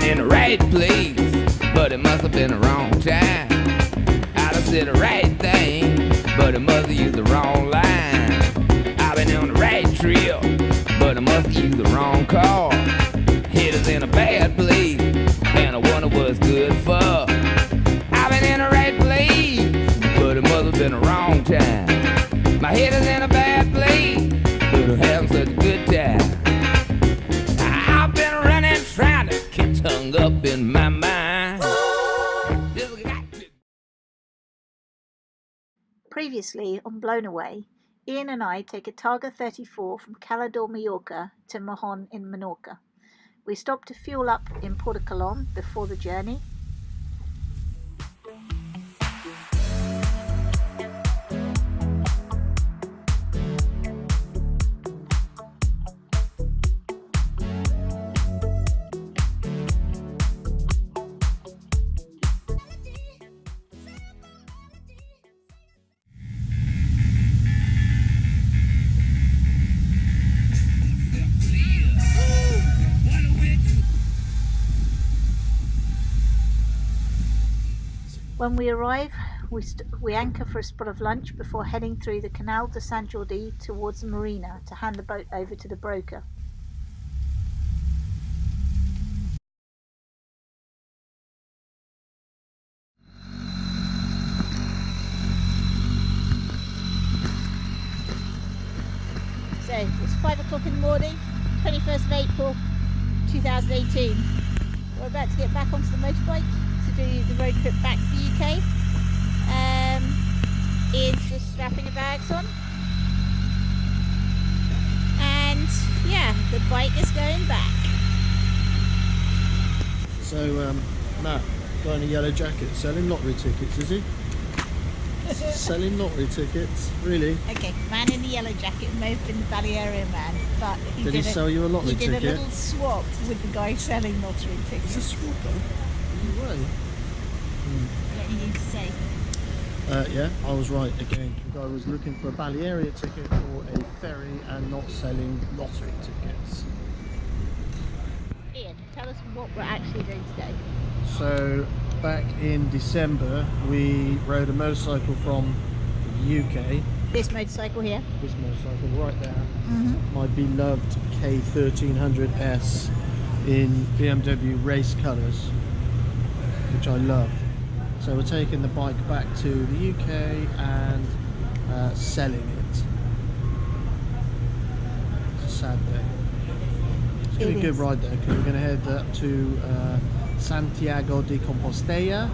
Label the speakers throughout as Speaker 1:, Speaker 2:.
Speaker 1: In the right place, but it must have been the wrong time. I done said the right thing, but it must have used the wrong line. I've been on the right trip, but I must have used the wrong car. Head is in a bad place, and I wonder what's good for. I've been in the right place, but it must have been the wrong time. My head is in a bad place, but I'm having such a good time. I've been running, trying to get hung up in my mind.
Speaker 2: Previously on Blown Away, Ian and I take a Targa 34 from Calador, Mallorca to Mahon in Menorca. We stop to fuel up in Portugal before the journey. When we arrive, we anchor for a spot of lunch before heading through the Canal de Sant Jordi towards the marina to hand the boat over to the broker. So it's 5 o'clock in the morning, 21st of April 2018. We're about to get back onto the motorbike to do the road trip back to the UK. Ian's just strapping the bags on, and yeah, the bike is going back.
Speaker 3: So Matt, guy in a yellow jacket, selling lottery tickets, is he? Selling lottery tickets, really?
Speaker 2: Okay, man in the yellow jacket may have been the Balearic man, but
Speaker 3: did he sell you a lottery ticket?
Speaker 2: He did a little swap with the guy selling lottery tickets.
Speaker 3: It's a swap, huh? No way.
Speaker 2: What do you need to say?
Speaker 3: Yeah, I was right again. The guy was looking for a Balearic ticket or a ferry and not selling lottery tickets.
Speaker 2: Ian, tell us what we're actually doing today.
Speaker 3: So, back in December, we rode a motorcycle from the UK.
Speaker 2: This motorcycle here?
Speaker 3: This motorcycle right there. My beloved K1300S in BMW race colours, which I love. So we're taking the bike back to the UK and selling it. It's a sad day. It's going to be a good ride though, because we're going to head up to Santiago de Compostela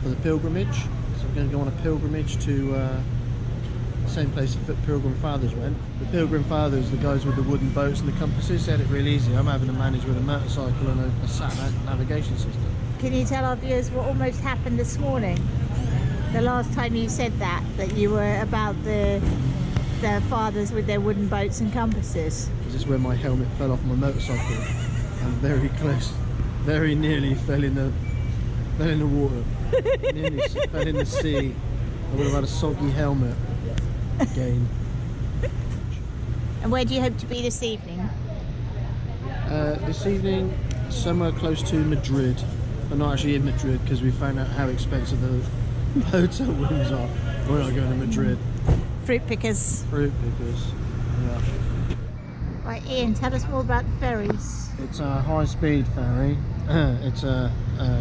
Speaker 3: for the pilgrimage. So we're going to go on a pilgrimage to the same place the Pilgrim Fathers went. The Pilgrim Fathers, the guys with the wooden boats and the compasses, said it really easy. I'm having to manage with a motorcycle and a sat navigation system.
Speaker 2: Can you tell our viewers what almost happened this morning? The last time you said that you were about the fathers with their wooden boats and compasses.
Speaker 3: This is where my helmet fell off my motorcycle and very close, very nearly fell in the water. Nearly fell in the sea. I would have had a soggy helmet again.
Speaker 2: And where do you hope to be this evening?
Speaker 3: This evening, somewhere close to Madrid. But not actually in Madrid, because we found out how expensive the hotel rooms are. We're not going to Madrid.
Speaker 2: Fruit pickers.
Speaker 3: Fruit pickers, yeah.
Speaker 2: Right, Ian, tell us more about the ferries.
Speaker 3: It's a high-speed ferry. It's a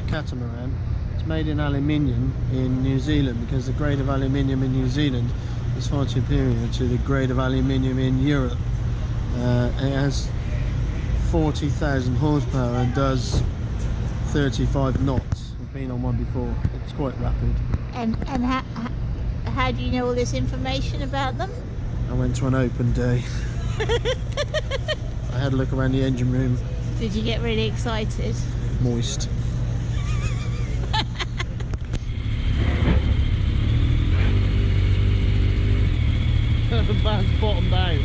Speaker 3: catamaran. It's made in aluminium in New Zealand, because the grade of aluminium in New Zealand is far superior to the grade of aluminium in Europe. It has 40,000 horsepower and does 35 knots. I've been on one before. It's quite rapid.
Speaker 2: And how do you know all this information about them?
Speaker 3: I went to an open day. I had a look around the engine room.
Speaker 2: Did you get really excited?
Speaker 3: Moist. The van's bottomed out.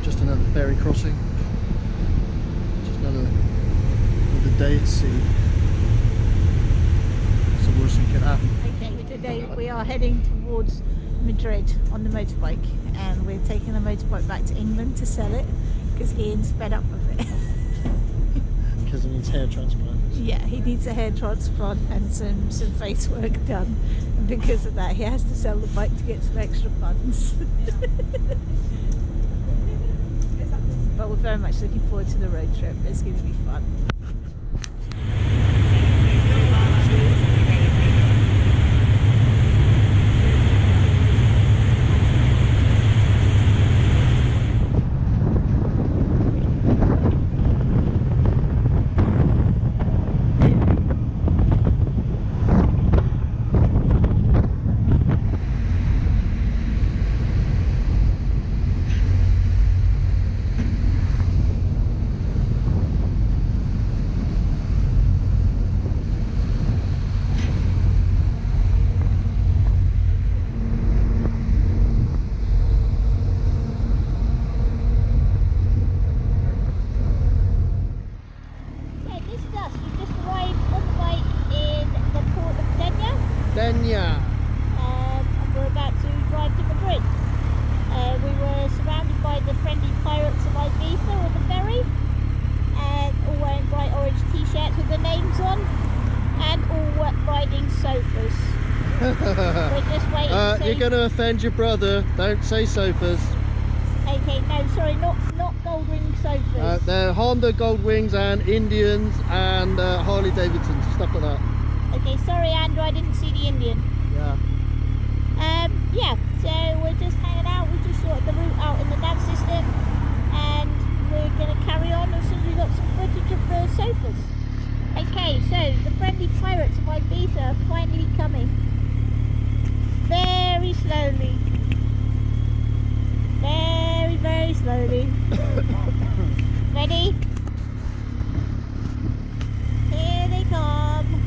Speaker 3: Just another ferry crossing. Just another day at sea. What's the worst thing could happen?
Speaker 2: Okay, today we are heading towards Madrid on the motorbike, and we're taking the motorbike back to England to sell it because Ian's fed up of it.
Speaker 3: Because it needs hair transplant.
Speaker 2: Yeah, he needs a hair transplant and some face work done, and because of that he has to sell the bike to get some extra funds. But we're very much looking forward to the road trip. It's going to be fun.
Speaker 3: Denia.
Speaker 2: And we're about to drive to Madrid. We were surrounded by the friendly pirates of Ibiza on the ferry, and all wearing bright orange t-shirts with their names on, and all riding sofas. We're just waiting.
Speaker 3: You're going to offend your brother. Don't say sofas.
Speaker 2: Okay, no, sorry, not gold wing sofas.
Speaker 3: They're Honda Gold Wings and Indians and Harley Davidsons, stuff like that.
Speaker 2: Okay, sorry Andrew, I didn't see the Indian.
Speaker 3: Yeah.
Speaker 2: Yeah, so we're just hanging out. We just sorted the route out in the nav system, and we're going to carry on as soon as we got some footage of the sofas. Okay, so the friendly pirates of Ibiza are finally coming. Very slowly. Very, very slowly. Ready? Here they come.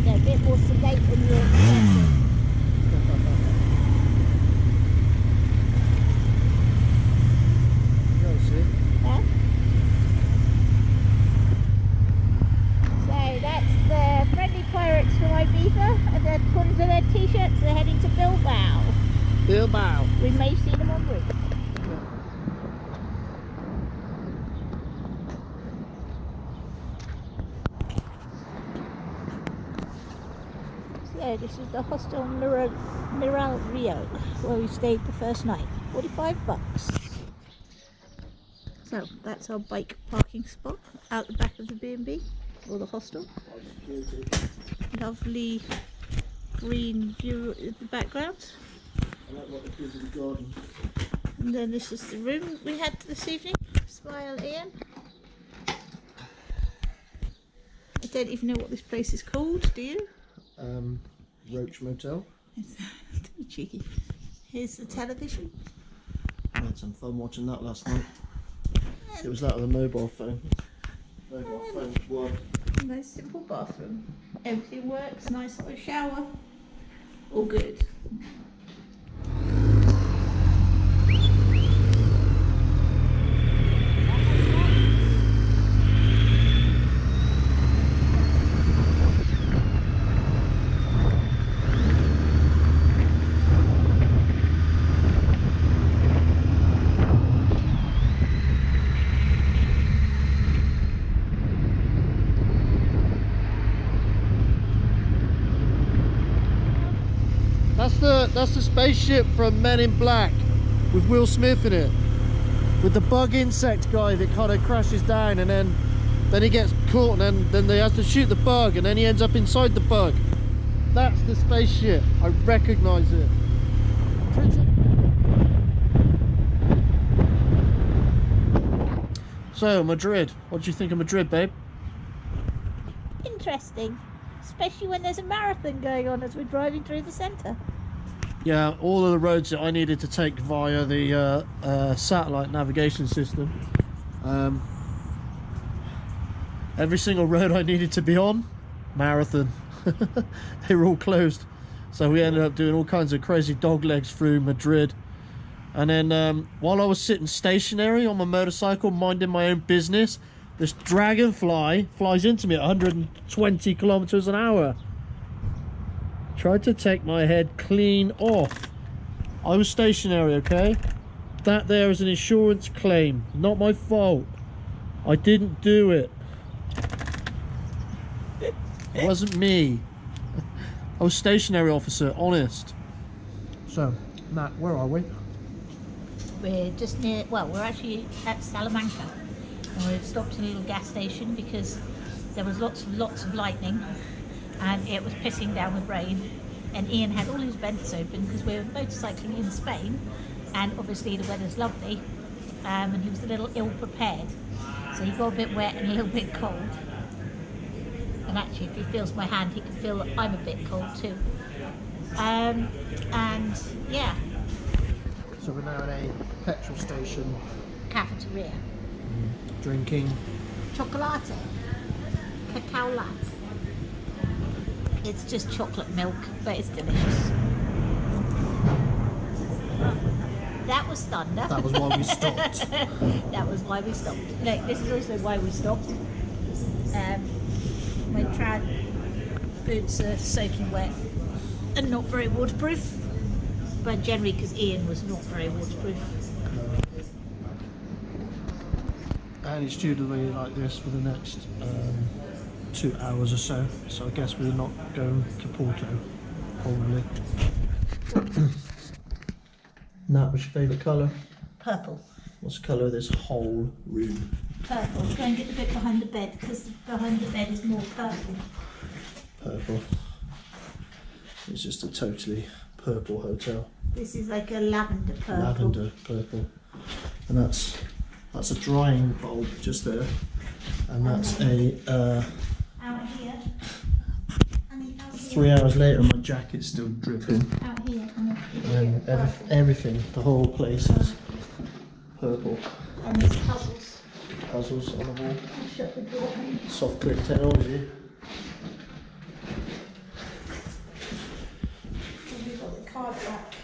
Speaker 2: They're a bit more sedate than you're expecting. Huh? So that's the friendly pirates from Ibiza, and then according to their t-shirts they're heading to Bilbao.
Speaker 3: Bilbao.
Speaker 2: We may see them on route. So this is the Hostel Miral Rio, where we stayed the first night. $45. So that's our bike parking spot out the back of the B&B or the hostel. Lovely green view in the background.
Speaker 3: I like what it is in the garden.
Speaker 2: And then this is the room we had this evening. Smile, Ian. I don't even know what this place is called, do you?
Speaker 3: Roach Motel.
Speaker 2: It's cheeky. Here's the television.
Speaker 3: I had some fun watching that last night. It was that with a mobile phone. Mobile phone one.
Speaker 2: Nice simple bathroom. Everything works. Nice little shower. All good.
Speaker 3: That's the spaceship from Men in Black with Will Smith in it, with the bug insect guy that kind of crashes down, and then he gets caught, and then they have to shoot the bug, and then he ends up inside the bug. That's the spaceship. I recognise it. So Madrid, what do you think of Madrid, babe?
Speaker 2: Interesting, especially when there's a marathon going on as we're driving through the centre.
Speaker 3: Yeah, all of the roads that I needed to take via the satellite navigation system. Every single road I needed to be on, marathon. They were all closed. So we ended up doing all kinds of crazy dog legs through Madrid. And then while I was sitting stationary on my motorcycle, minding my own business, this dragonfly flies into me at 120 kilometers an hour. Tried to take my head clean off. I was stationary, okay? That there is an insurance claim, not my fault. I didn't do it. It wasn't me. I was stationary, officer, honest. So, Matt, where are we?
Speaker 2: We're just near, well, we're actually at Salamanca. And we've stopped at a little gas station because there was lots of lightning and it was pissing down with rain. And Ian had all his vents open because we're motorcycling in Spain and obviously the weather's lovely. And he was a little ill prepared. So he got a bit wet and a little bit cold. And actually, if he feels my hand, he can feel that I'm a bit cold too. And yeah.
Speaker 3: So we're now at a petrol station.
Speaker 2: Cafeteria.
Speaker 3: Drinking.
Speaker 2: Chocolate. Cacao latte. It's just chocolate milk, but it's delicious. That was thunder.
Speaker 3: That was why we stopped.
Speaker 2: That was why we stopped. Look, this is also why we stopped. My trad boots are soaking wet and not very waterproof, but generally because Ian was not very waterproof.
Speaker 3: And it's due to be like this for the next 2 hours or so. So I guess we're not going to Porto, probably. Nat, what's your favourite colour?
Speaker 2: Purple.
Speaker 3: What's the colour of this whole room?
Speaker 2: Purple. Go and get the bit behind the bed because behind the bed is more purple.
Speaker 3: Purple. It's just a totally purple hotel.
Speaker 2: This is like a lavender purple.
Speaker 3: Lavender purple. And that's a drying bulb just there. And that's a
Speaker 2: Out here.
Speaker 3: 3 hours later my jacket's still dripping.
Speaker 2: Out here.
Speaker 3: And everything, the whole place is purple.
Speaker 2: And there's puzzles.
Speaker 3: Puzzles on the wall.
Speaker 2: I'll shut the door.
Speaker 3: Soft grip technology.
Speaker 2: We've got the card back.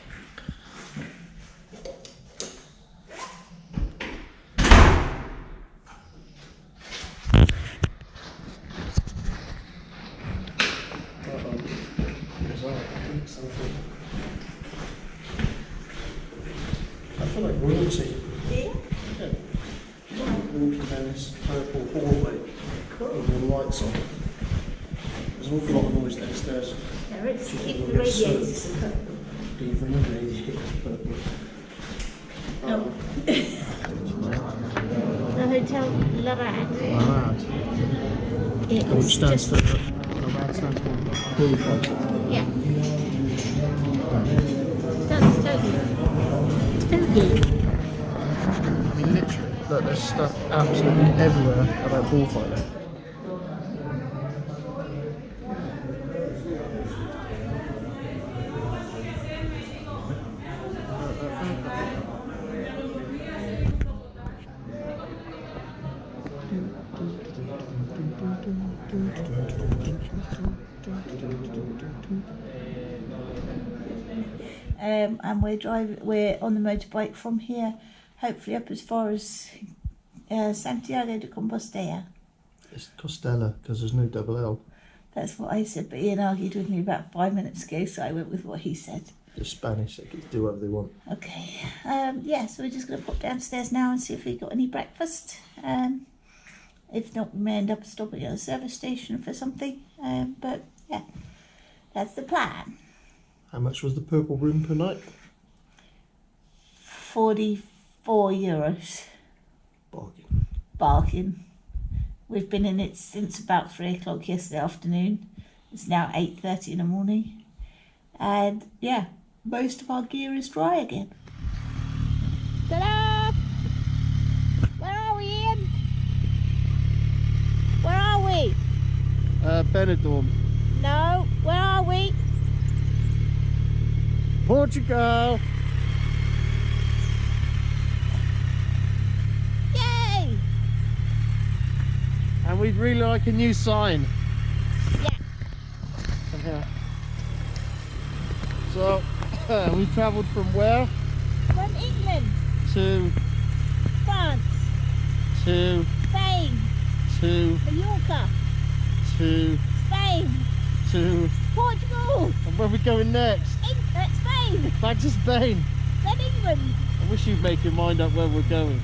Speaker 3: I feel like royalty.
Speaker 2: Yeah?
Speaker 3: Yeah. Walking down this purple hallway with all the lights on. There's an awful lot of noise downstairs.
Speaker 2: There is.
Speaker 3: She's
Speaker 2: Even
Speaker 3: gonna
Speaker 2: the
Speaker 3: get
Speaker 2: radiators
Speaker 3: served.
Speaker 2: are purple.
Speaker 3: Even the radiator's purple.
Speaker 2: Oh. The Hotel La Rad.
Speaker 3: Rad.
Speaker 2: It
Speaker 3: Which
Speaker 2: is
Speaker 3: stands
Speaker 2: just,
Speaker 3: for Rad stands for Bullfight.
Speaker 2: yeah. That's totally.
Speaker 3: I mean, literally, look, there's stuff absolutely everywhere about bullfighting.
Speaker 2: And we're on the motorbike from here, hopefully up as far as Santiago de Compostela.
Speaker 3: It's Costella, because there's no double L.
Speaker 2: That's what I said, but Ian argued with me about 5 minutes ago, so I went with what he said.
Speaker 3: They're Spanish, they can do whatever they want.
Speaker 2: Okay, yeah, so we're just going to pop downstairs now and see if we got any breakfast. If not, we may end up stopping at a service station for something, but yeah, that's the plan.
Speaker 3: How much was the purple room per night?
Speaker 2: 44 euros.
Speaker 3: Bargain.
Speaker 2: Bargain. We've been in it since about 3 o'clock yesterday afternoon. It's now 8:30 in the morning. And yeah, most of our gear is dry again. Ta-da! Where are we, Ian? Where are we?
Speaker 3: Benidorm.
Speaker 2: No, where are we?
Speaker 3: Portugal.
Speaker 2: Yay!
Speaker 3: And we'd really like a new sign.
Speaker 2: Yeah.
Speaker 3: Come here. So we've travelled from where?
Speaker 2: From England,
Speaker 3: To
Speaker 2: France,
Speaker 3: to
Speaker 2: Spain,
Speaker 3: to
Speaker 2: Mallorca,
Speaker 3: to
Speaker 2: Spain,
Speaker 3: to
Speaker 2: Portugal,
Speaker 3: and where are we going next?
Speaker 2: Spain,
Speaker 3: Back to Spain.
Speaker 2: then England.
Speaker 3: I wish you'd make your mind up where we're going.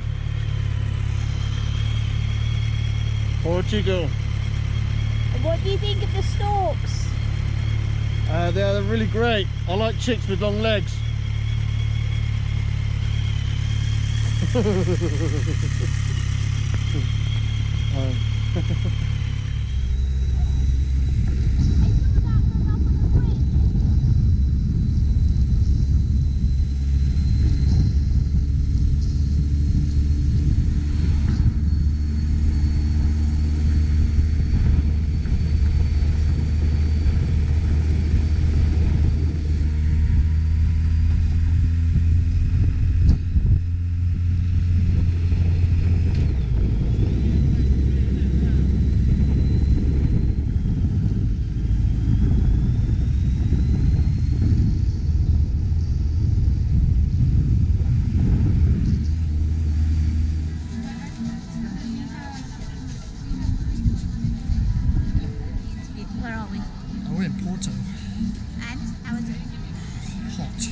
Speaker 3: Portugal.
Speaker 2: And what do you think of the storks?
Speaker 3: They're really great. I like chicks with long legs.
Speaker 2: Where are we?
Speaker 3: We're in Porto.
Speaker 2: And how is it?
Speaker 3: Hot.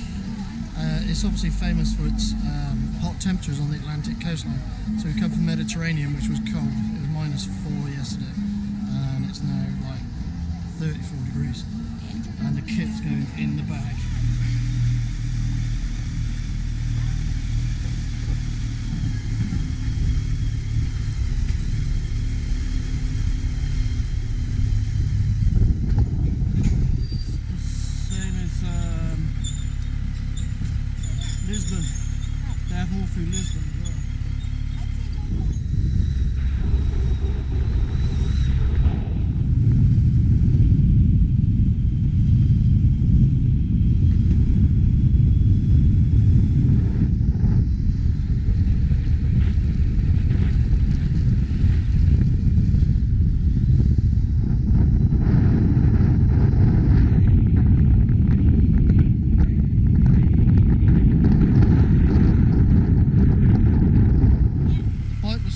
Speaker 3: It's obviously famous for its hot temperatures on the Atlantic coastline. So we come from Mediterranean, which was cold. It was -4 yesterday, and it's now like 34 degrees. And the kit's going in the bag. Same as Lisbon. They have more through Lisbon as well.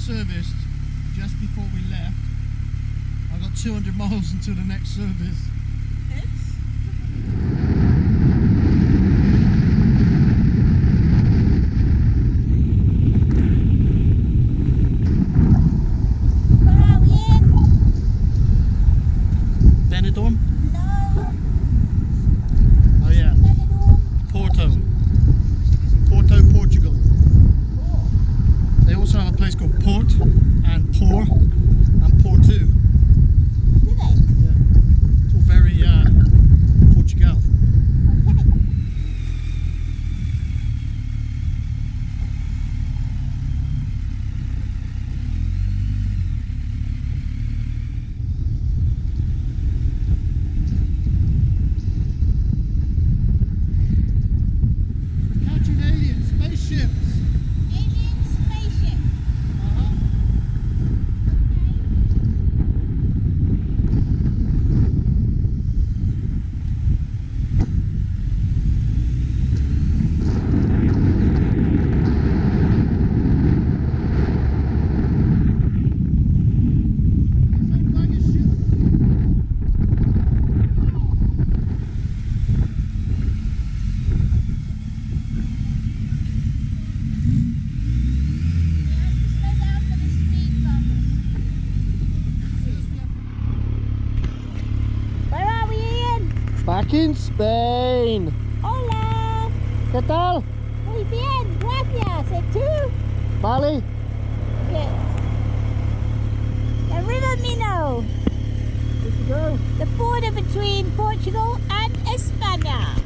Speaker 3: Serviced just before we left. I got 200 miles until the next service.
Speaker 2: Where are we in?
Speaker 3: Benidorm?
Speaker 2: No.
Speaker 3: Oh yeah,
Speaker 2: Benidorm.
Speaker 3: Porto. Porto, Portugal.
Speaker 2: Oh.
Speaker 3: They also have a place called Port and Por and Porto.
Speaker 2: Do they?
Speaker 3: Yeah. It's all very Portugal.
Speaker 2: Okay.
Speaker 3: We're catching alien spaceships.
Speaker 2: Alien spaceship. Where are we, Ian?
Speaker 3: Back in Spain.
Speaker 2: Hola.
Speaker 3: ¿Qué tal?
Speaker 2: Muy bien, gracias. ¿Y tú?
Speaker 3: Vale.
Speaker 2: Good. The River Minho,
Speaker 3: Good to go.
Speaker 2: the border between Portugal and España.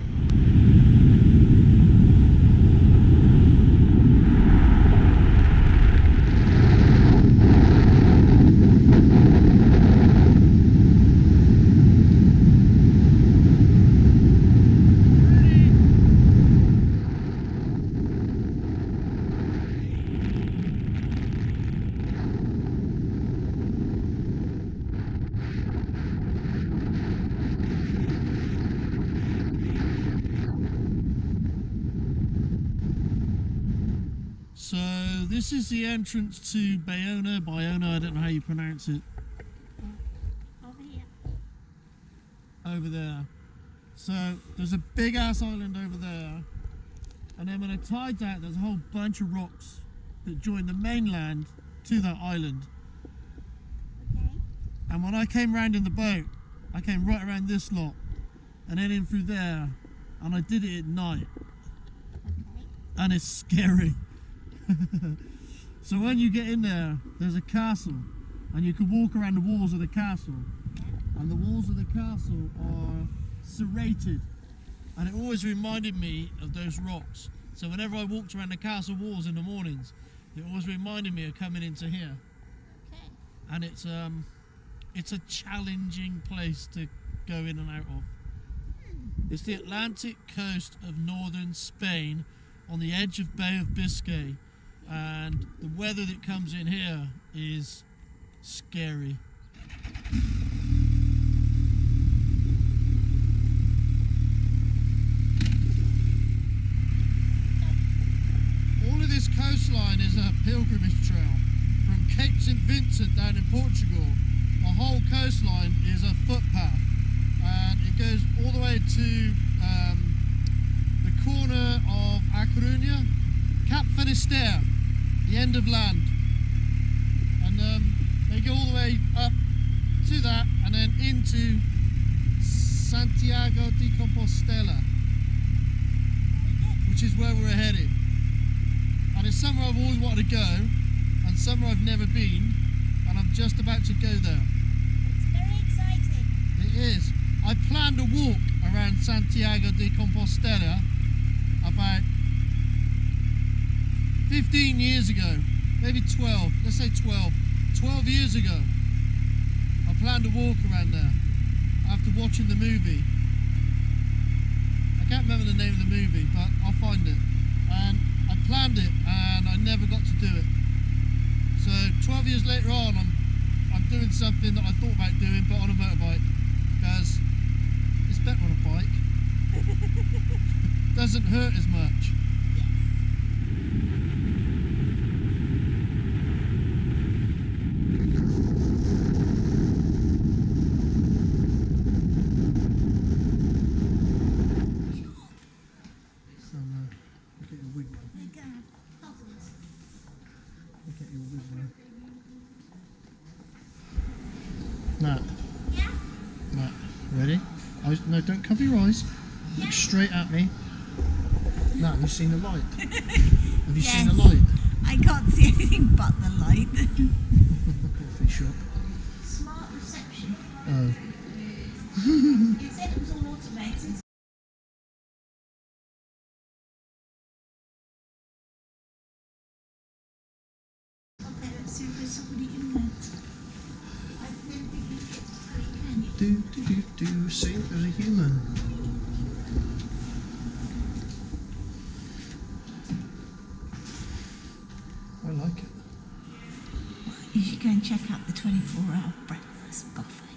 Speaker 3: So this is the entrance to Bayona. Bayona, I don't know how you pronounce it.
Speaker 2: Over here.
Speaker 3: Over there. So there's a big ass island over there. And then when the tide's out, there's a whole bunch of rocks that join the mainland to that island.
Speaker 2: Okay.
Speaker 3: And when I came round in the boat, I came right around this lot and then in through there, and I did it at night.
Speaker 2: Okay.
Speaker 3: And it's scary. So when you get in there, there's a castle, and you can walk around the walls of the castle, and the walls of the castle are serrated, and it always reminded me of those rocks. So whenever I walked around the castle walls in the mornings, it always reminded me of coming into here.
Speaker 2: Okay.
Speaker 3: And it's a challenging place to go in and out of. It's the Atlantic coast of northern Spain, on the edge of Bay of Biscay, and the weather that comes in here is scary. All of this coastline is a pilgrimage trail from Cape St Vincent down in Portugal. The whole coastline is a footpath, and it goes all the way to the corner of A Coruña, Cap Finisterre, the end of land, and they go all the way up to that and then into Santiago de Compostela, which is where we're headed. And it's somewhere I've always wanted to go, and somewhere I've never been, and I'm just about to go there.
Speaker 2: It's very exciting.
Speaker 3: It is. I planned a walk around Santiago de Compostela about 15 years ago, maybe 12, let's say 12 years ago. I planned a walk around there after watching the movie. I can't remember the name of the movie, but I'll find it. And I planned it and I never got to do it. So 12 years later on, I'm doing something that I thought about doing, but on a motorbike, because it's better on a bike. Doesn't hurt as much. Nat.
Speaker 2: Yeah?
Speaker 3: Nat, ready? No, don't cover your eyes. Look straight at me. Nat, have you seen the light? Have you seen the light?
Speaker 4: I can't see anything but the light.
Speaker 3: Coffee shop.
Speaker 4: Smart reception.
Speaker 3: Oh.
Speaker 4: It said it was all automated. Okay, let's see if there's somebody in there. I don't think you get through, can you?
Speaker 3: See, there's a human. I like it.
Speaker 4: You should go and check out the 24-hour breakfast buffet.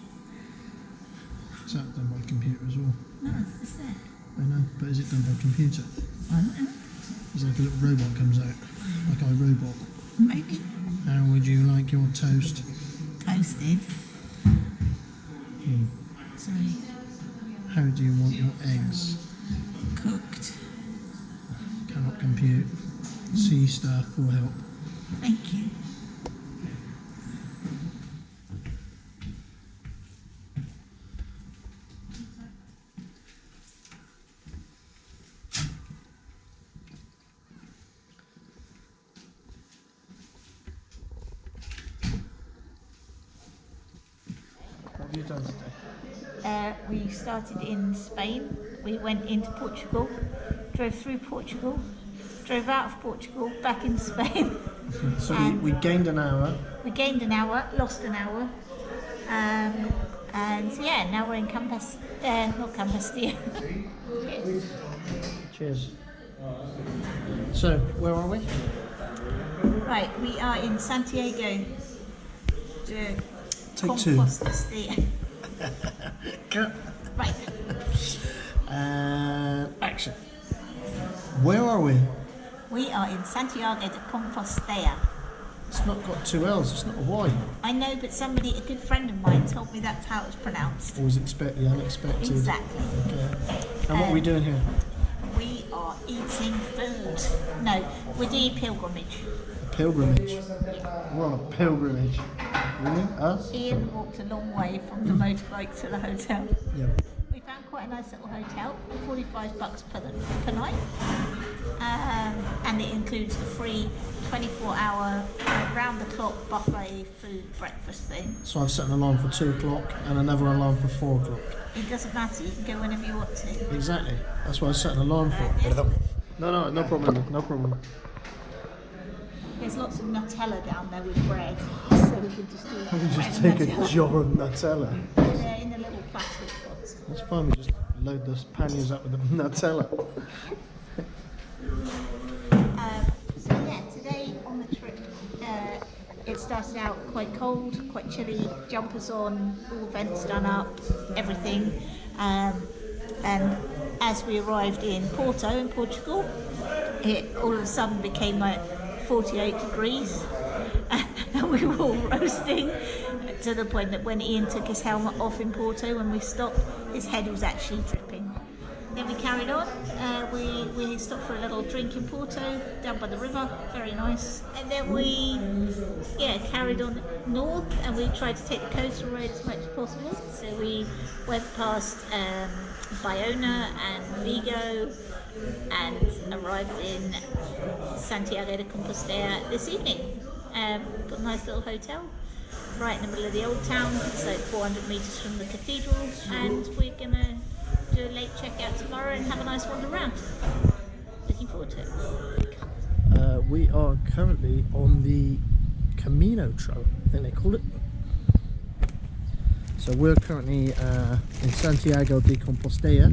Speaker 3: Is that done by computer as well?
Speaker 4: No, it's just there.
Speaker 3: I know, but is it done by computer?
Speaker 4: I don't know.
Speaker 3: It's like a little robot comes out, like iRobot.
Speaker 4: Maybe.
Speaker 3: How would you like your toast?
Speaker 4: Toasted. Sorry.
Speaker 3: How do you want your eggs?
Speaker 4: Cooked.
Speaker 3: Cannot compute. C staff for help.
Speaker 4: Thank you.
Speaker 3: What have you done today?
Speaker 2: We started in Spain. We went into Portugal, drove through Portugal, drove out of Portugal, back into Spain.
Speaker 3: So we gained an hour.
Speaker 2: We gained an hour, lost an hour, and yeah, now we're in not Compostela.
Speaker 3: Cheers. So, where are we?
Speaker 2: Right, we are in Santiago de
Speaker 3: Take two.
Speaker 2: Compostela.
Speaker 3: Cut.
Speaker 2: Right,
Speaker 3: Action. Where are we?
Speaker 2: We are in Santiago de Compostela.
Speaker 3: It's not got two L's, it's not a Y.
Speaker 2: I know, but somebody, a good friend of mine, told me that's how it's pronounced.
Speaker 3: Always expect the unexpected.
Speaker 2: Exactly.
Speaker 3: Okay. And what are we doing here?
Speaker 2: We are eating food. No, we're doing pilgrimage.
Speaker 3: A pilgrimage. We're on a pilgrimage. Really? Us?
Speaker 2: Ian walked a long way from the motorbike to the hotel.
Speaker 3: Yeah.
Speaker 2: We found quite a nice little hotel, $45 per night, and it includes the free 24-hour round-the-clock buffet food breakfast thing.
Speaker 3: So I've set an alarm for 2 o'clock and another alarm for 4 o'clock.
Speaker 2: It doesn't matter, you can go whenever you want to.
Speaker 3: Exactly. That's what I set an alarm for. No problem. No problem.
Speaker 2: There's lots of Nutella down there with bread, so we can just do
Speaker 3: I can just
Speaker 2: bread
Speaker 3: take
Speaker 2: and
Speaker 3: a jar of Nutella.
Speaker 2: They're in the little plastic pots.
Speaker 3: That's fine, we just load those panniers up with the Nutella.
Speaker 2: So yeah, today on the trip, it started out quite cold, quite chilly, jumpers on, all vents done up, everything. And as we arrived in Porto, in Portugal, it all of a sudden became like 48 degrees. And we were all roasting to the point that when Ian took his helmet off in Porto, when we stopped, his head was actually dripping. Then we carried on. We stopped for a little drink in Porto, down by the river, very nice. And then we, carried on north, and we tried to take the coastal road as much as possible. So we went past Bayona and Vigo, and arrived in Santiago de Compostela this evening. Got a nice little hotel right in the middle of the old town, so 400 metres from the cathedral, and we're gonna do a late checkout tomorrow and have a nice wander around. Looking forward to it.
Speaker 3: We are currently on the Camino Trail, I think they call it. So we're currently in Santiago de Compostela.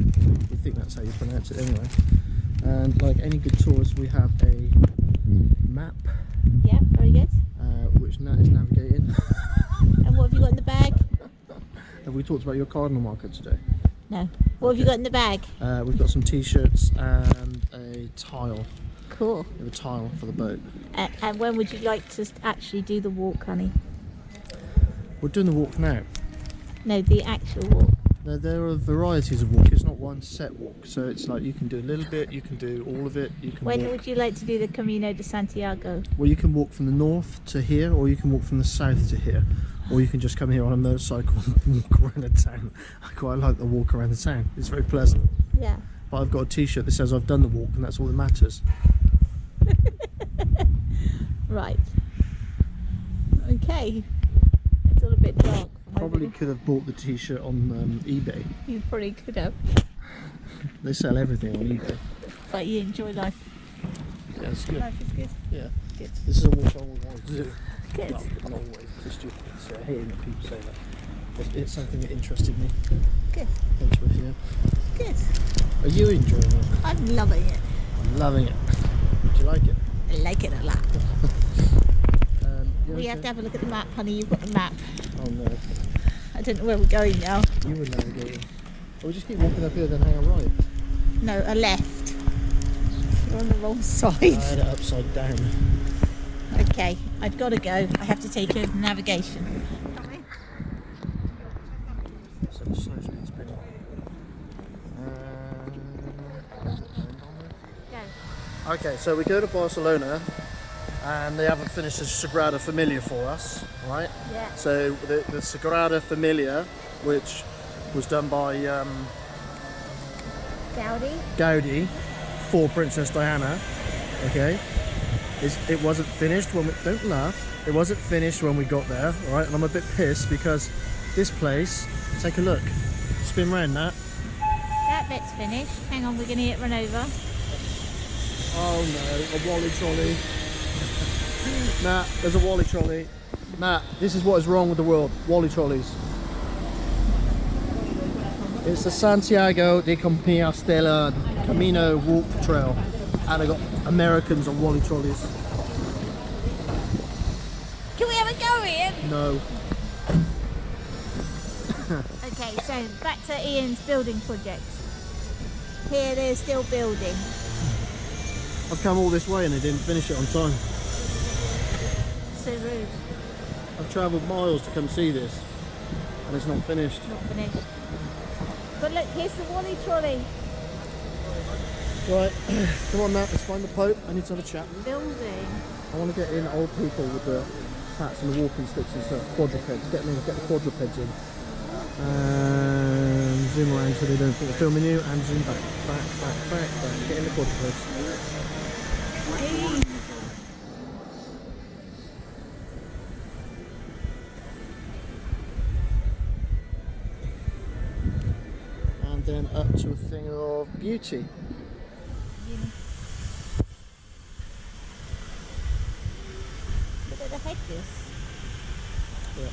Speaker 3: We think that's how you pronounce it anyway. And like any good tourist, we have a map.
Speaker 2: Yeah, very good.
Speaker 3: Which Nat is navigating.
Speaker 2: And what have you got in the bag?
Speaker 3: Have we talked about your cardinal marker today?
Speaker 2: No. What have you got in the bag?
Speaker 3: We've got some t-shirts and a tile.
Speaker 2: Cool.
Speaker 3: We have a tile for the boat.
Speaker 2: And when would you like to actually do the walk, honey?
Speaker 3: We're doing the walk now.
Speaker 2: No, the actual walk.
Speaker 3: There are varieties of walk. It's not one set walk. So it's like you can do a little bit, you can do all of it. You can
Speaker 2: When
Speaker 3: walk.
Speaker 2: would you like to do the Camino de Santiago?
Speaker 3: Well, you can walk from the north to here, or you can walk from the south to here, or you can just come here on a motorcycle and walk around the town. I quite like the walk around the town. It's very pleasant.
Speaker 2: Yeah.
Speaker 3: But I've got a t-shirt that says I've done the walk, and that's all that matters.
Speaker 2: Right. Okay. It's all a bit dark.
Speaker 3: Probably could have bought the t-shirt on eBay.
Speaker 2: You probably could have.
Speaker 3: They sell everything on eBay.
Speaker 2: But you enjoy life.
Speaker 3: Yeah, it's good.
Speaker 2: Life is good.
Speaker 3: Yeah.
Speaker 2: Good.
Speaker 3: This is a walk I always wanted to do.
Speaker 2: Good.
Speaker 3: Well, not always. It's stupid. So I hate when people say that. But it's something that interested me.
Speaker 2: Good.
Speaker 3: Hence we're here.
Speaker 2: Good.
Speaker 3: Are you enjoying it?
Speaker 2: I'm loving it.
Speaker 3: I'm loving it. Do you like it?
Speaker 2: I like it a lot.
Speaker 3: You
Speaker 2: We have
Speaker 3: okay?
Speaker 2: to have a look at the map, honey. You've got the map.
Speaker 3: Oh no.
Speaker 2: I don't know where we're going now.
Speaker 3: You were navigating. Oh, we just keep walking up here, then hang a right.
Speaker 2: No, a left. You're on the wrong side.
Speaker 3: I had it upside down.
Speaker 2: Okay, I've got to go. I have to take over the navigation.
Speaker 3: So the slow speed spinning.
Speaker 2: Go.
Speaker 3: Okay, so we go to Barcelona, and they haven't finished the Sagrada Familia for us, right?
Speaker 2: Yeah.
Speaker 3: So the Sagrada Familia, which was done by Gaudi for Princess Diana, okay, it wasn't finished when we, don't laugh, it wasn't finished when we got there, right? And I'm a bit pissed because this place, take a look, spin round that.
Speaker 2: That bit's finished. Hang on, we're going to get run over.
Speaker 3: Oh no, a Wally trolley. Nah, there's a Wally trolley. Nah, this is what is wrong with the world. Wally trolleys. It's the Santiago de Compostela Camino walk trail, and I got Americans on Wally trolleys.
Speaker 2: Can we have a go, Ian?
Speaker 3: No.
Speaker 2: Okay, so back to Ian's building project. Here they're still building.
Speaker 3: I've come all this way and they didn't finish it on time.
Speaker 2: So rude.
Speaker 3: I've travelled miles to come see this and it's not finished.
Speaker 2: Not finished. But look, here's the Wally trolley.
Speaker 3: Right, come on now, let's find the Pope. I need to have a chat.
Speaker 2: Building.
Speaker 3: I want to get in old people with the hats and the walking sticks and stuff, quadrupeds, get the quadrupeds in. And zoom around so they don't think they're filming you, and zoom back, get in the quadrupeds. And then up to a thing of beauty.
Speaker 2: Look at the hedges.
Speaker 3: Yeah.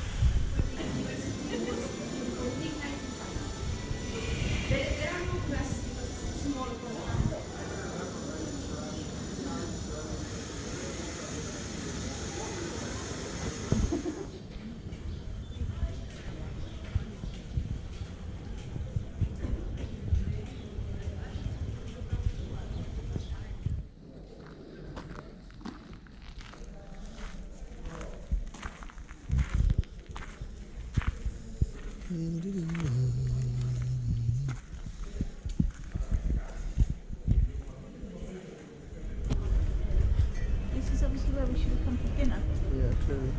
Speaker 2: This is obviously where we should have come for dinner.
Speaker 3: Yeah, true.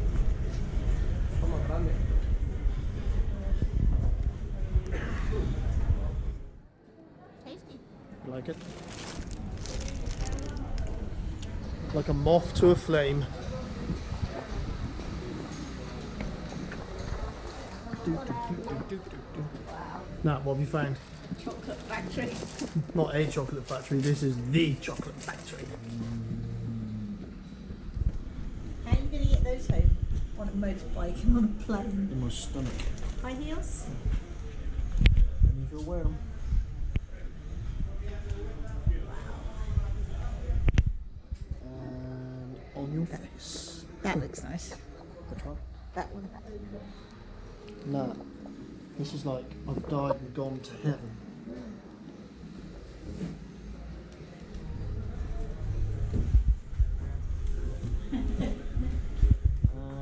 Speaker 2: Tasty.
Speaker 3: You like it? Like a moth to a flame. Now, what have you found?
Speaker 2: Chocolate factory.
Speaker 3: Not a chocolate factory, this is the chocolate factory.
Speaker 2: How are you going to get those home? On a motorbike and on a plane?
Speaker 3: In my stomach.
Speaker 2: High heels?
Speaker 3: And you'll wear them. And on your face.
Speaker 2: That looks nice.
Speaker 3: Which one?
Speaker 2: That one.
Speaker 3: No. This is like I've died and gone to heaven.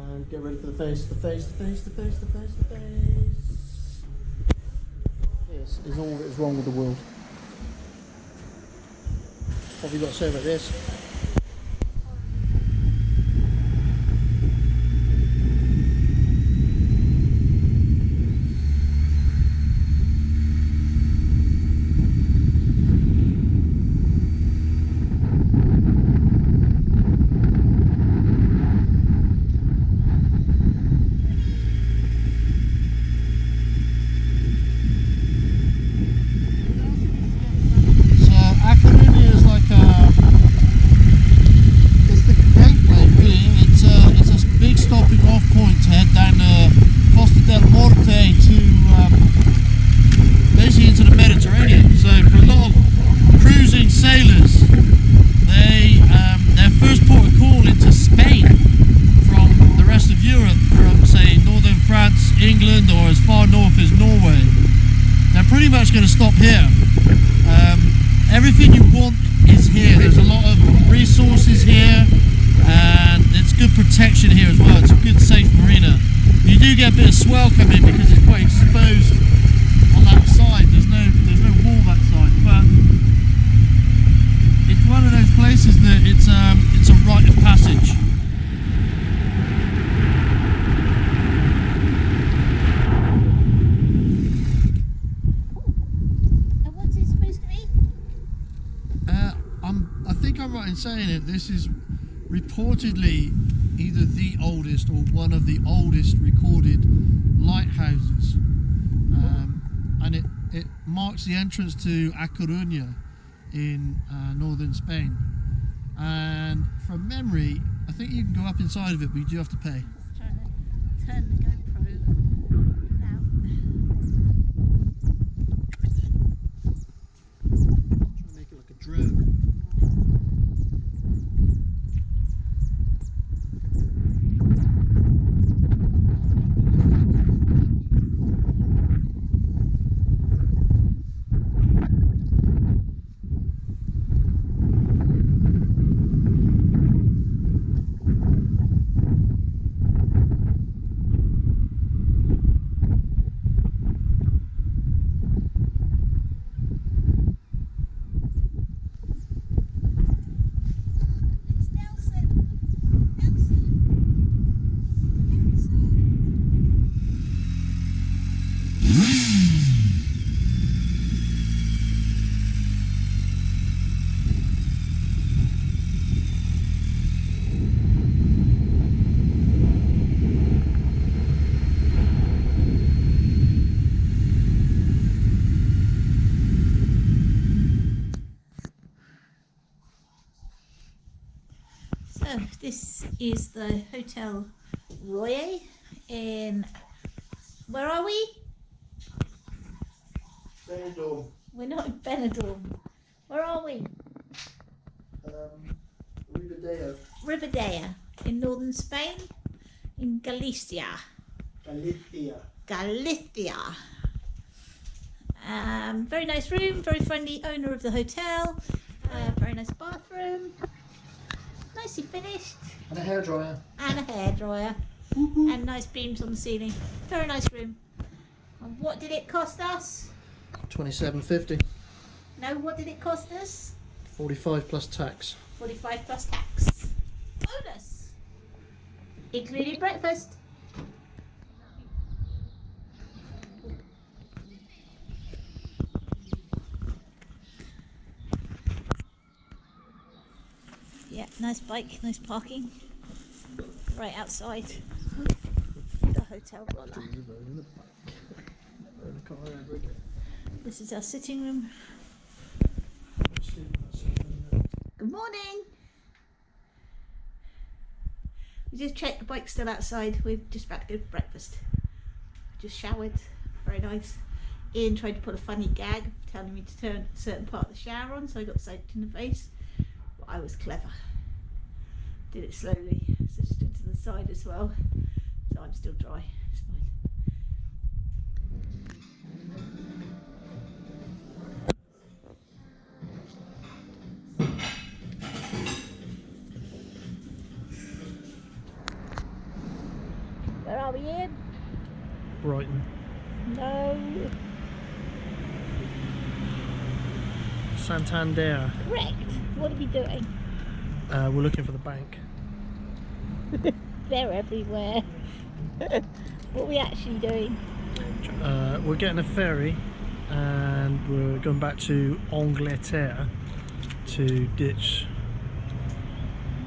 Speaker 3: And get ready for the face, the face, the face, the face, the face, the face. This is all that is wrong with the world. What have you got to say about this? England or as far north as Norway. They're pretty much going to stop here. Everything you want is here. There's a lot of resources here and it's good protection here as well. It's a good safe marina. You do get a bit of swell coming because it's quite exposed on that side. There's no wall that side, but it's one of those places that it's a rite of passage. I think I'm right in saying it. This is reportedly either the oldest or one of the oldest recorded lighthouses, and it marks the entrance to A Coruña in northern Spain. And from memory, I think you can go up inside of it, but you do have to pay.
Speaker 2: Just trying to turn the GoPro now.
Speaker 3: Trying to make it like a drone.
Speaker 2: So this is the Hotel Royer in, where are we?
Speaker 3: Benidorm.
Speaker 2: We're not in Benidorm. Where are we?
Speaker 3: Ribadeo.
Speaker 2: Ribadeo in northern Spain, in Galicia. Galicia. Very nice room, very friendly owner of the hotel. Very nice bathroom. Nicely finished.
Speaker 3: And a hairdryer.
Speaker 2: And a hairdryer. And nice beams on the ceiling. Very nice room. And what did it cost us?
Speaker 3: $27.50.
Speaker 2: No, what did it cost us?
Speaker 3: 45 plus tax.
Speaker 2: 45 plus tax. Bonus. Including breakfast. Yeah, nice bike, nice parking. Right outside the hotel roller. This is our sitting room. Good morning. We just checked the bike's still outside. We're just about to go for breakfast. Just showered. Very nice. Ian tried to put a funny gag telling me to turn a certain part of the shower on, so I got soaked in the face. But I was clever. Did it slowly, so stood to the side as well. So I'm still dry. It's fine. Where are we in?
Speaker 3: Brighton.
Speaker 2: No.
Speaker 3: Santander.
Speaker 2: Correct. What are we doing?
Speaker 3: We're looking for the bank.
Speaker 2: They're everywhere. What are we actually doing?
Speaker 3: We're getting a ferry and we're going back to Angleterre to ditch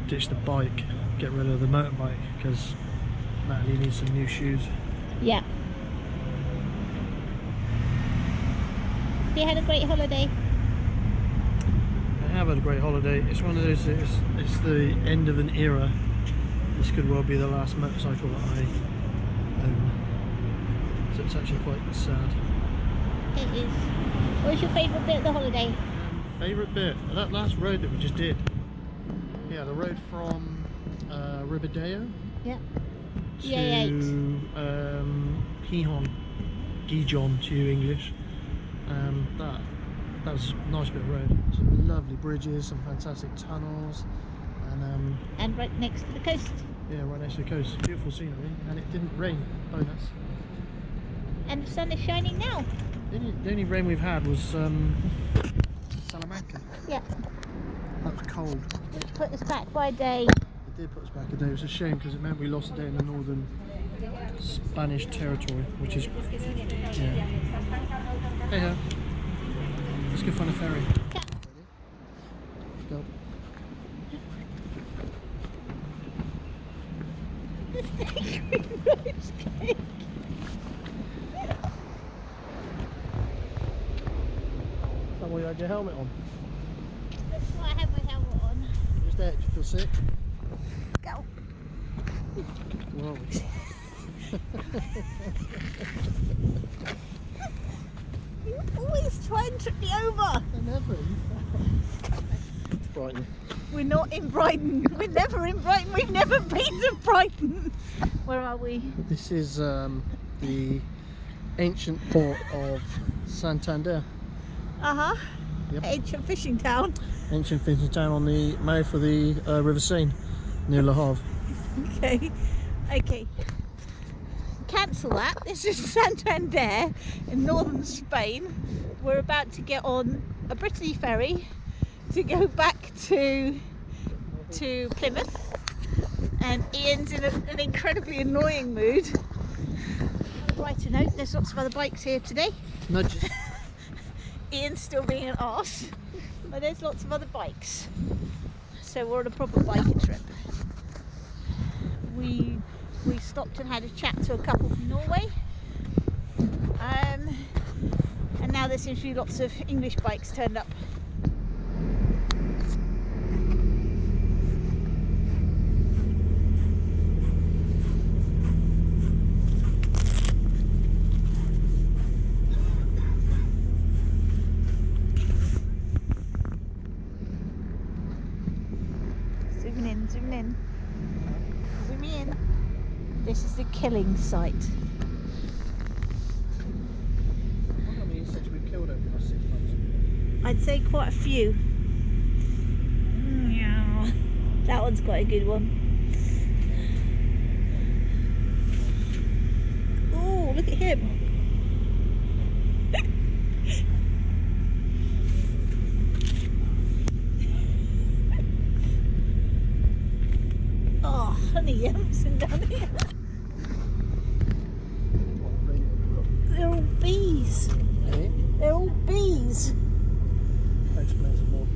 Speaker 3: the bike, get rid of the motorbike because Natalie needs some new shoes.
Speaker 2: Yeah. You had a great holiday.
Speaker 3: I have had a great holiday. It's one of those, it's the end of an era. This could well be the last motorcycle that I own. So it's actually quite sad.
Speaker 2: It is. What was your favourite bit of the holiday?
Speaker 3: Favourite bit? That last road that we just did. Yeah, the road from Ribadeo
Speaker 2: Yeah.
Speaker 3: to Gijon to you English. That was a nice bit of road. Some lovely bridges, some fantastic tunnels,
Speaker 2: And right next to the coast.
Speaker 3: yeah, right next to the coast. Beautiful scenery, and it didn't rain. Bonus.
Speaker 2: And the sun is shining now.
Speaker 3: The only rain we've had was Salamanca.
Speaker 2: Yeah.
Speaker 3: That was cold.
Speaker 2: Which put us back by a day.
Speaker 3: It did put us back a day. It was a shame because it meant we lost a day in the northern Spanish territory, which is yeah. Hey ho. Let's go find a ferry.
Speaker 2: Yeah.
Speaker 3: Let's go.
Speaker 2: The steak rose cake.
Speaker 3: Is that why you had your helmet on?
Speaker 2: That's why I have my helmet on.
Speaker 3: Just there, do you feel sick?
Speaker 2: Go.
Speaker 3: Where are we?
Speaker 2: You always try and trip me over.
Speaker 3: I never. It's Brighton.
Speaker 2: We're not in Brighton. We're never in Brighton. We've never been to Brighton. Where are we?
Speaker 3: This is the ancient port of Santander.
Speaker 2: Uh-huh.
Speaker 3: Yep.
Speaker 2: Ancient fishing town.
Speaker 3: Ancient fishing town on the mouth of the River Seine, near Le Havre.
Speaker 2: Okay. Okay. Cancel that. This is Santander in northern Spain. We're about to get on a Brittany ferry to go back to Plymouth, and Ian's in an incredibly annoying mood. On a brighter note, there's lots of other bikes here today.
Speaker 3: Nudges.
Speaker 2: Ian's still being an arse, but there's lots of other bikes, so we're on a proper biking trip. We stopped and had a chat to a couple from Norway, and now there seems to be lots of English bikes turned up. Zooming in, zooming in. Zooming in. This is the killing site.
Speaker 3: How many insects we've killed over the last 6 months?
Speaker 2: I'd say quite a few. Meow. That one's quite a good one. Oh, look at him. Oh, honey yumps and down here. They're all bees.
Speaker 3: Eh?
Speaker 2: They're all bees.
Speaker 3: That explains it more.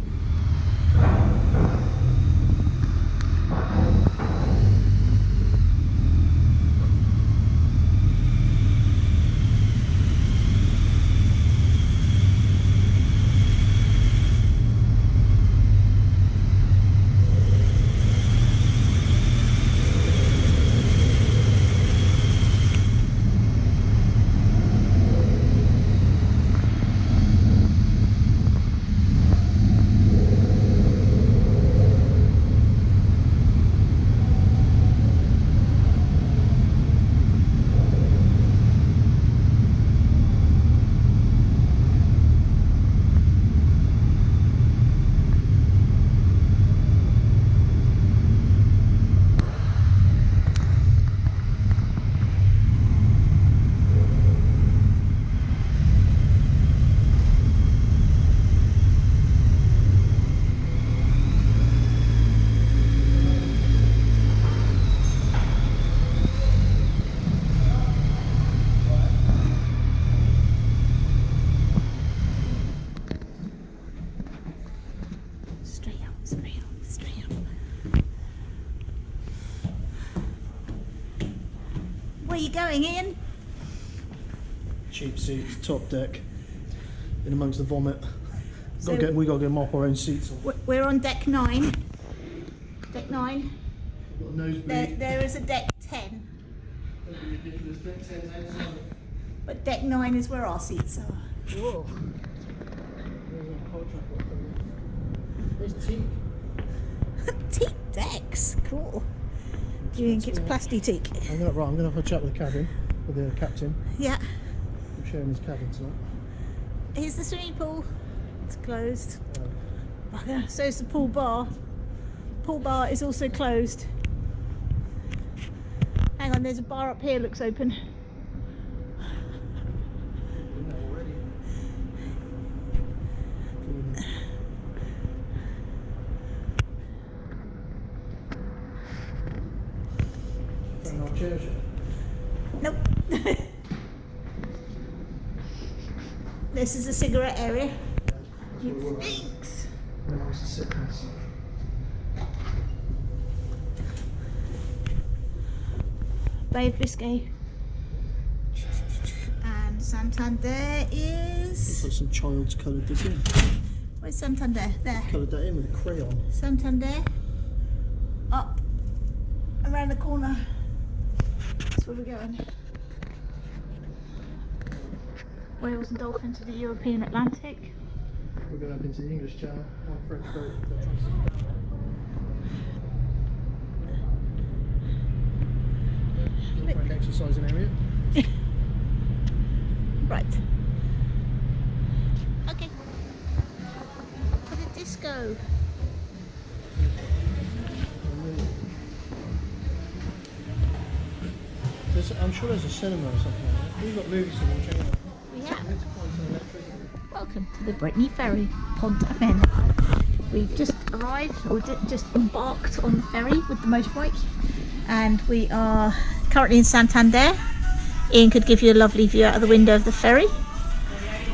Speaker 2: Straight up, straight up, straight up. Where are you going, Ian?
Speaker 3: Cheap seats, top deck, in amongst the vomit.
Speaker 2: So-
Speaker 3: We got to mop our own seats off.
Speaker 2: We're on deck 9. Deck 9.
Speaker 3: Got a nosebleed.
Speaker 2: There is a deck 10,
Speaker 3: Ridiculous. Deck 10's outside.
Speaker 2: but deck 9 is where our seats are. Whoa.
Speaker 3: There's teak.
Speaker 2: Teak decks, cool. Do you think it's plastic teak?
Speaker 3: I'm gonna have a chat with the cabin, with the captain.
Speaker 2: Yeah.
Speaker 3: I'm sharing his cabin tonight.
Speaker 2: Here's the swimming pool. It's closed. Bugger. So is the pool bar. Pool bar is also closed. Hang on, there's a bar up here, looks open.
Speaker 3: Already. Found our chairs yet?
Speaker 2: Nope. This is the cigarette area. It stinks.
Speaker 3: Amongst the sickness.
Speaker 2: Bay of Biscay. And Santander is...
Speaker 3: Looks like some child's coloured this in.
Speaker 2: Where's Santander? There.
Speaker 3: Coloured that in with a crayon.
Speaker 2: Santander. Up. Around the corner. That's where we're going. Whales and dolphins to the European Atlantic.
Speaker 3: We're going up into the English Channel, one French boat. Find exercising area.
Speaker 2: Right. Okay. For the disco.
Speaker 3: I'm sure there's a cinema or something like that. We've got movies to watch anyway.
Speaker 2: We have.
Speaker 3: Let's find some electricity.
Speaker 2: Welcome to the Brittany Ferry, Pont-Aven. We've just arrived, or just embarked on the ferry with the motorbike, and we are currently in Santander. Ian could give you a lovely view out of the window of the ferry,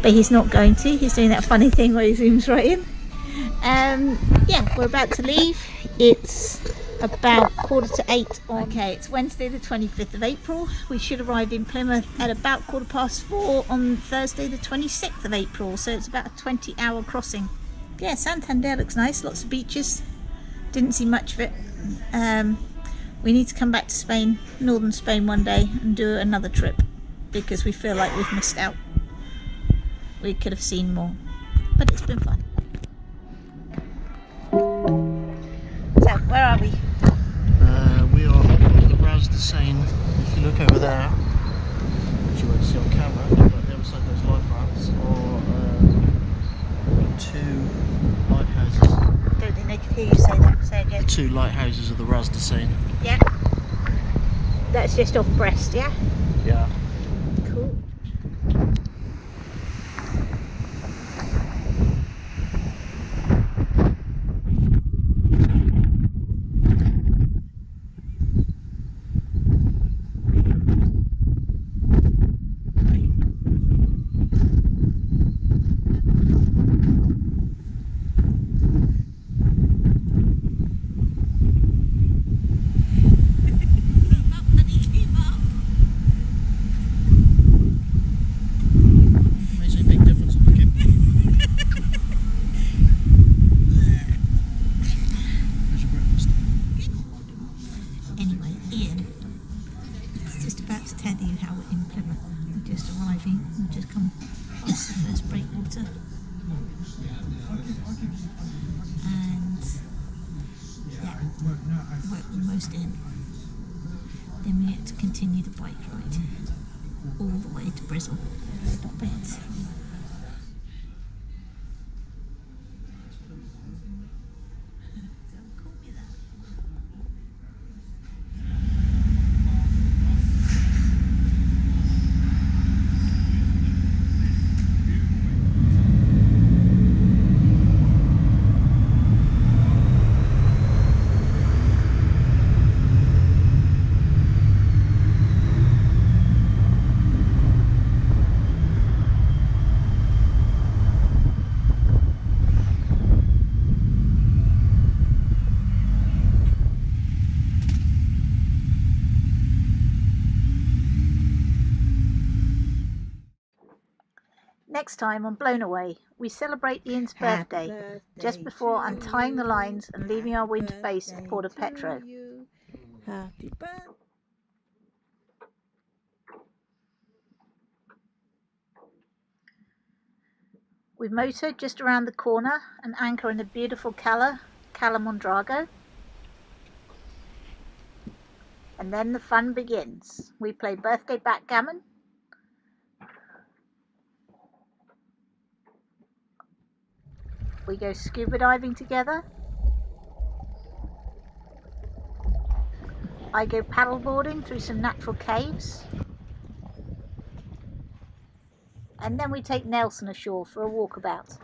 Speaker 2: but he's not going to. He's doing that funny thing where he zooms right in. Yeah, we're about to leave. It's about 7:45. Okay, it's Wednesday the 25th of April. We should arrive in Plymouth at about 4:15 on Thursday the 26th of April, so it's about a 20-hour crossing. Yeah, Santander looks nice, lots of beaches. Didn't see much of it. We need to come back to Spain, northern Spain one day, and do another trip because we feel like we've missed out. We could have seen more, but it's been fun. So, where are we? we?
Speaker 3: We are off the Ras de Seine. If you look over there, which you won't see on camera, but the other side of those life rafts are two lighthouses.
Speaker 2: Don't think they could hear you say that. Say again.
Speaker 3: The two lighthouses of the Ras de Seine.
Speaker 2: Yeah. That's just off Brest, yeah?
Speaker 3: Yeah.
Speaker 2: Cool.
Speaker 3: Makes a big difference on the gimbal. There's your breakfast.
Speaker 2: Anyway, Ian is just about to tell you how we're in Plymouth. We're just arriving. We've just come past the first breakwater. And yeah, we're almost in. Then we get to continue the bike ride all the way to Bristol. Not bad. Don't call me that. Next time on Blown Away, we celebrate Ian's birthday just before untying the lines and leaving our winter base at Porto Petro.
Speaker 4: Happy birthday.
Speaker 2: We've motored just around the corner and anchor in the beautiful Cala Mondrago. And then the fun begins. We play birthday backgammon. We go scuba diving together. I go paddleboarding through some natural caves. And then we take Nelson ashore for a walkabout.